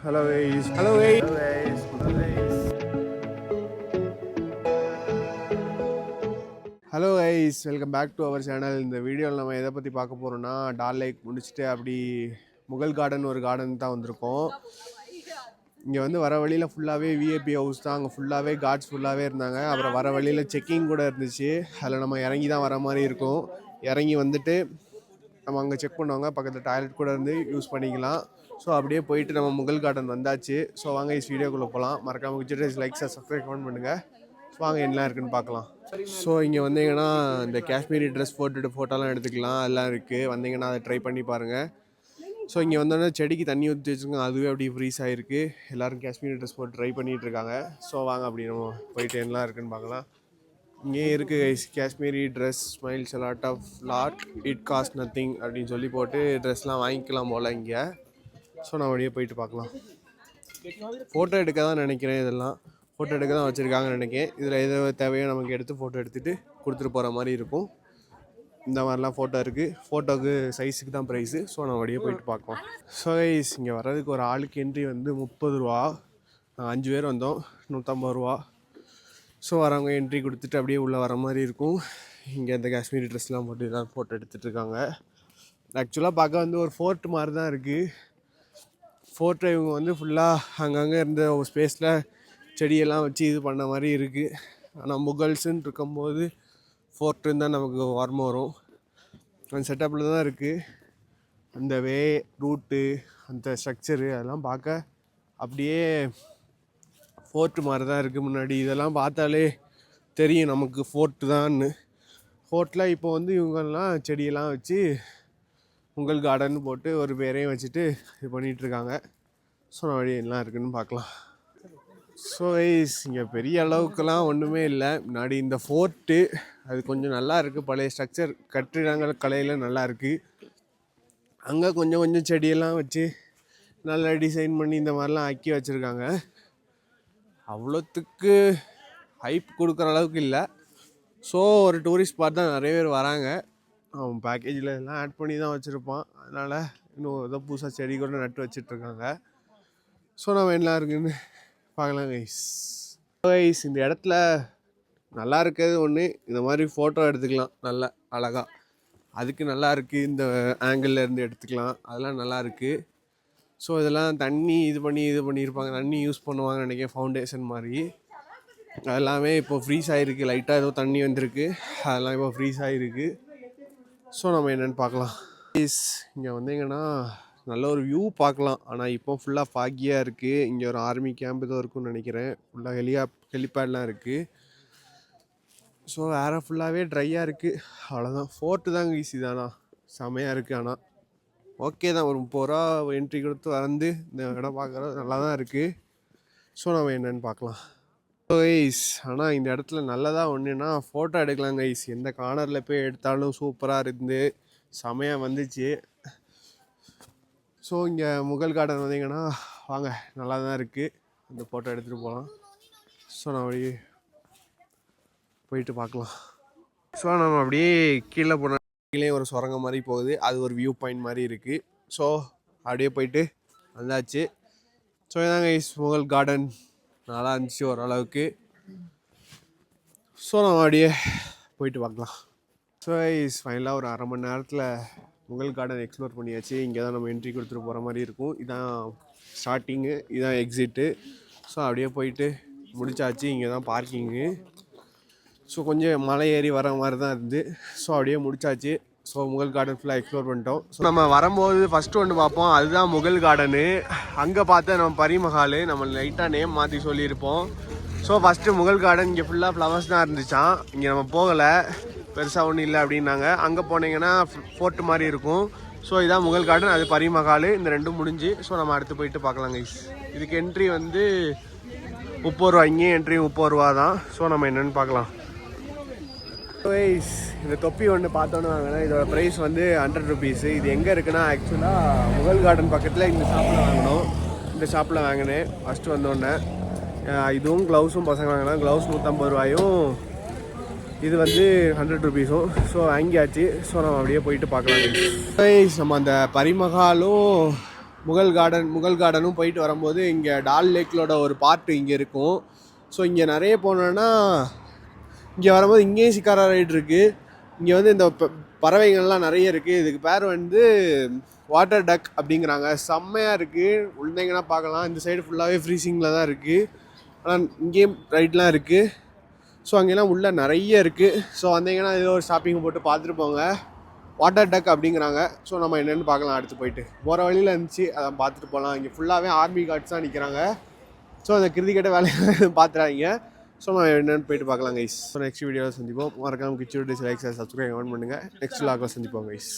Hello guys. Hello guys. Hello guys. Hello guys. Hello guys, welcome back to our channel. இந்த வீடியோவில் நம்ம எதை பற்றி பார்க்க போகிறோம்னா, டால் லேக் முடிச்சுட்டு அப்படி முகல் கார்டன் ஒரு கார்டன் தான் வந்திருக்கோம். இங்கே வந்து வர வழியில் ஃபுல்லாகவே விஐபி ஹவுஸ் தான். அங்கே ஃபுல்லாகவே கார்ட்ஸ் ஃபுல்லாகவே இருந்தாங்க. அப்புறம் வர வழியில் செக்கிங் கூட இருந்துச்சு. அதில் நம்ம இறங்கி தான் வர மாதிரி இருக்கும். இறங்கி வந்துட்டு நம்ம அங்கே செக் பண்ணுவாங்க. பக்கத்தில் டாய்லெட் கூட இருந்து யூஸ் பண்ணிக்கலாம். ஸோ அப்படியே போயிட்டு நம்ம முகல் கார்டன் வந்தாச்சு. ஸோ வாங்க இஸ் வீடியோக்குள்ளே போகலாம். மறக்காமல் வச்சுட்டு லைக்ஸை சப்ஸ்கிரைப் பண்ணுங்கள். வாங்க என்ன இருக்குன்னு பார்க்கலாம். ஸோ இங்கே வந்தீங்கன்னா இந்த காஷ்மீரி ட்ரெஸ் போட்டுட்டு ஃபோட்டோலாம் எடுத்துக்கலாம். எல்லாம் இருக்குது. வந்தீங்கன்னா அதை ட்ரை பண்ணி பாருங்கள். ஸோ இங்கே வந்தோடனே செடிக்கு தண்ணி ஊற்றி வச்சுருக்கோங்க. அதுவே அப்படி ஃப்ரீஸ் ஆகிருக்கு. எல்லோரும் காஷ்மீரி ட்ரெஸ் போட்டு ட்ரை பண்ணிகிட்ருக்காங்க. ஸோ வாங்க அப்படி நம்ம போயிட்டு என்ன இருக்குன்னு பார்க்கலாம். இங்கே இருக்குது Kashmiri dress smiles lot it cost nothing அப்படின்னு சொல்லி போட்டு ட்ரெஸ்லாம் வாங்கிக்கலாம் போல் இங்கே. ஸோ நான் அப்படியே போயிட்டு பார்க்கலாம். ஃபோட்டோ எடுக்க தான் நினைக்கிறேன். இதெல்லாம் ஃபோட்டோ எடுக்க தான் வச்சுருக்காங்கன்னு நினைக்கிறேன். இதில் எது தேவையோ நமக்கு எடுத்து ஃபோட்டோ எடுத்துகிட்டு கொடுத்துட்டு போகிற மாதிரி இருக்கும். இந்த மாதிரிலாம் ஃபோட்டோ இருக்குது. ஃபோட்டோவுக்கு சைஸுக்கு தான் ப்ரைஸு. ஸோ நான் அப்படியே போயிட்டு பார்க்கலாம். ஸோ கைஸ், இங்கே வர்றதுக்கு ஒரு ஆளுக்கு என்ட்ரி வந்து 30 ரூபா. 5 பேர் வந்தோம், 150 ரூபா. ஸோ வரவங்க என்ட்ரி கொடுத்துட்டு அப்படியே உள்ளே வர மாதிரி இருக்கும். இங்கே இந்த காஷ்மீரி ட்ரெஸ்லாம் போட்டு தான் ஃபோட்டோ எடுத்துகிட்டு இருக்காங்க. ஆக்சுவலாக பார்க்க வந்து ஒரு ஃபோர்ட் மாதிரி தான் இருக்குது. ஃபோர்ட்டை இவங்க வந்து ஃபுல்லாக அங்கங்கே இருந்த ஒரு ஸ்பேஸில் செடியெல்லாம் வச்சு இது பண்ண மாதிரி இருக்குது. ஆனால் முகல்ஸுன்னு இருக்கும்போது ஃபோர்ட்டுன்னு தான் நமக்கு ஓர்மை வரும். அந்த செட்டப்பில் தான் இருக்குது. அந்த ரூட்டு, அந்த ஸ்ட்ரக்சரு அதெல்லாம் பார்க்க அப்படியே ஃபோர்ட்டு மாதிரி தான் இருக்குது. முன்னாடி இதெல்லாம் பார்த்தாலே தெரியும் நமக்கு ஃபோர்ட்டு தான்னு. ஃபோர்ட்டில் இப்போ வந்து இவங்கெல்லாம் செடியெல்லாம் வச்சு முகல் கார்டன் போட்டு ஒரு பேரையும் வச்சுட்டு இது பண்ணிகிட்ருக்காங்க. ஸோ வழி எல்லாம் இருக்குதுன்னு பார்க்கலாம். ஸோ இங்கே பெரிய அளவுக்குலாம் ஒன்றுமே இல்லை. முன்னாடி இந்த ஃபோர்ட்டு அது கொஞ்சம் நல்லா இருக்குது. பழைய ஸ்ட்ரக்சர் கட்டிடங்கள் கலையில் நல்லா இருக்குது. அங்கே கொஞ்சம் கொஞ்சம் செடியெல்லாம் வச்சு நல்லா டிசைன் பண்ணி இந்த மாதிரிலாம் ஆக்கி வச்சுருக்காங்க. அவ்வளோத்துக்கு ஹைப் கொடுக்குற அளவுக்கு இல்லை. ஸோ ஒரு டூரிஸ்ட் ஸ்பாட் தான், நிறைய பேர் வராங்க. அவன் பேக்கேஜில் எல்லாம் ஆட் பண்ணி தான் வச்சுருப்பான். அதனால் இன்னும் ஏதோ புதுசாக செடி கூட நட்டு வச்சிட்ருக்காங்க. ஸோ நம்ம என்ன இருக்குன்னு பார்க்கலாம் கைஸ். இந்த இடத்துல நல்லா இருக்கிறது ஒன்று, இந்த மாதிரி ஃபோட்டோ எடுத்துக்கலாம் நல்லா அழகாக. அதுக்கு நல்லா இருக்குது. இந்த ஆங்கிளில் இருந்து எடுத்துக்கலாம். அதெல்லாம் நல்லா இருக்குது. ஸோ இதெல்லாம் தண்ணி இது பண்ணியிருப்பாங்க. தண்ணி யூஸ் பண்ணுவாங்கன்னு நினைக்கிறேன், ஃபவுண்டேஷன் மாதிரி. அதெல்லாமே இப்போ ஃப்ரீஸ் ஆகிருக்கு. லைட்டாக ஏதோ தண்ணி வந்திருக்கு. அதெல்லாம் இப்போ ஃப்ரீஸ் ஆகிருக்கு. ஸோ நம்ம என்னென்னு பார்க்கலாம். இங்கே வந்தீங்கன்னா நல்ல ஒரு வியூ பார்க்கலாம். ஆனால் இப்போ ஃபுல்லாக ஃபாகியாக இருக்குது. இங்கே ஒரு ஆர்மி கேம்ப் ஏதோ இருக்குன்னு நினைக்கிறேன். ஃபுல்லாக ஹெலிபேட்லாம் இருக்குது. ஸோ வேறு ஃபுல்லாகவே ட்ரையாக இருக்குது. அவ்வளோதான். ஃபோர்ட்டு தாங்க ஈஸி தானா, செமையாக இருக்குது. ஆனால் ஓகே தான். ஒரு 30 ரூபா என்ட்ரி கொடுத்து வந்து இந்த இடம் பார்க்குறது நல்லா தான் இருக்குது. ஸோ நம்ம என்னென்னு பார்க்கலாம். கைஸ், ஆனால் இந்த இடத்துல நல்லதாக ஒன்றுனா ஃபோட்டோ எடுக்கலாம் கைஸ். எந்த கார்னரில் போய் எடுத்தாலும் சூப்பராக இருந்து செமையாக வந்துச்சு. ஸோ இங்கே முகல் கார்டன் வந்தீங்கன்னா வாங்க, நல்லா தான் இருக்குது. அந்த ஃபோட்டோ எடுத்துகிட்டு போகலாம். ஸோ நான் அப்படியே போயிட்டு பார்க்கலாம். ஸோ நம்ம அப்படியே கீழே போனால் கீழே ஒரு சுரங்க மாதிரி போகுது. அது ஒரு வியூ பாயிண்ட் மாதிரி இருக்குது. ஸோ அப்படியே போயிட்டு வந்தாச்சு. ஸோ இதாங்க கைஸ் முகல் கார்டன். நல்லா இருந்துச்சு ஓரளவுக்கு. ஸோ நம்ம அப்படியே போயிட்டு பார்க்கலாம். ஸோ ஃபைனலாக ஒரு 1/2 மணி நேரத்தில் முகல் கார்டன் எக்ஸ்ப்ளோர் பண்ணியாச்சு. இங்கே தான் நம்ம என்ட்ரி கொடுத்துட்டு போகிற மாதிரி இருக்கும். இதான் ஸ்டார்டிங்கு, இதான் எக்ஸிட்டு. ஸோ அப்படியே போயிட்டு முடிச்சாச்சு. இங்கே தான் பார்க்கிங்கு. ஸோ கொஞ்சம் மலை ஏறி வர மாதிரி தான் இருந்து. ஸோ அப்படியே முடிச்சாச்சு. ஸோ முகல் கார்டன் ஃபுல்லாக எக்ஸ்ப்ளோர் பண்ணிட்டோம். ஸோ நம்ம வரும்போது ஃபஸ்ட்டு ஒன்று பார்ப்போம், அதுதான் முகல் கார்டனு. அங்கே பார்த்து நம்ம பரிமஹால் நம்ம லைட்டாக நேம் மாற்றி சொல்லியிருப்போம். ஸோ ஃபஸ்ட்டு முகல் கார்டன் இங்கே ஃபுல்லாக ஃப்ளவர்ஸ் தான் இருந்துச்சான். இங்கே நம்ம போகலை, பெருசாக ஒன்றும் இல்லை அப்படின்னாங்க. அங்கே போனீங்கன்னா ஃபோர்ட் மாதிரி இருக்கும். ஸோ இதான் முகல் கார்டன், அது பரிமஹால். இந்த ரெண்டும் முடிஞ்சு. ஸோ நம்ம அடுத்து போயிட்டு பார்க்கலாம் கைஸ். இதுக்கு என்ட்ரி வந்து 30 ரூபா. இங்கேயும் என்ட்ரி 30 ரூபா தான். ஸோ நம்ம என்னென்னு பார்க்கலாம். கைஸ், இந்த தொப்பி ஒன்று பார்த்தோன்னு வாங்கினேன். இதோட ப்ரைஸ் வந்து 100 ருபீஸு. இது எங்கே இருக்குன்னா ஆக்சுவலாக முகல் கார்டன் பக்கத்தில் இந்த ஷாப்பில் வாங்கினோம். இந்த ஷாப்பில் வாங்கினேன் ஃபஸ்ட்டு வந்தோடனே. இதுவும் க்ளவுஸும் பசங்க வாங்கினேன். க்ளவுஸ் 150 ரூபாயும், இது வந்து 100 ருபீஸும். ஸோ வாங்கியாச்சு. ஸோ நம்ம அப்படியே போயிட்டு பார்க்கலாம் கைஸ். நம்ம அந்த பரிமஹாலும் முகல் கார்டனும் போயிட்டு வரும்போது இங்கே டால் லேக்லோட ஒரு பார்ட் இங்கே இருக்கும். ஸோ இங்கே நிறைய போனோன்னா இங்கே வரும்போது இங்கேயும் சிக்காரா ரைடு இருக்குது. இங்கே வந்து இந்த பறவைகள்லாம் நிறைய இருக்குது. இதுக்கு பேர் வந்து வாட்டர் டக் அப்படிங்கிறாங்க. செம்மையாக இருக்குது. உள்ளீங்கன்னா பார்க்கலாம். இந்த சைடு ஃபுல்லாகவே ஃப்ரீசிங்கில் தான் இருக்குது. ஆனால் இங்கேயும் ரைட்லாம் இருக்குது. ஸோ அங்கெல்லாம் உள்ளே நிறைய இருக்குது. ஸோ வந்தீங்கன்னா ஏதோ ஒரு ஷாப்பிங் போட்டு பார்த்துட்டு போங்க. வாட்டர் டக் அப்படிங்கிறாங்க. ஸோ நம்ம என்னென்னு பார்க்கலாம். அடுத்து போயிட்டு போகிற வழியில் இருந்துச்சு, அதை பார்த்துட்டு போகலாம். இங்கே ஃபுல்லாகவே ஆர்மி கார்ட்ஸ் தான் நிற்கிறாங்க. ஸோ அந்த கிருதிக்கட்ட வேலையை பார்த்துறாங்க. ஸோ நம்ம என்னென்னு போயிட்டு பார்க்கலாம் கைஸ். ஸோ நெக்ஸ்ட் வீடியோவில் சந்திப்போம். மறக்காம கிச்சு லைக் சப்ஸ்கிரைப் கமெண்ட் பண்ணுங்கள். நெக்ஸ்ட் விலாகில் சந்திப்போம் கைஸ்.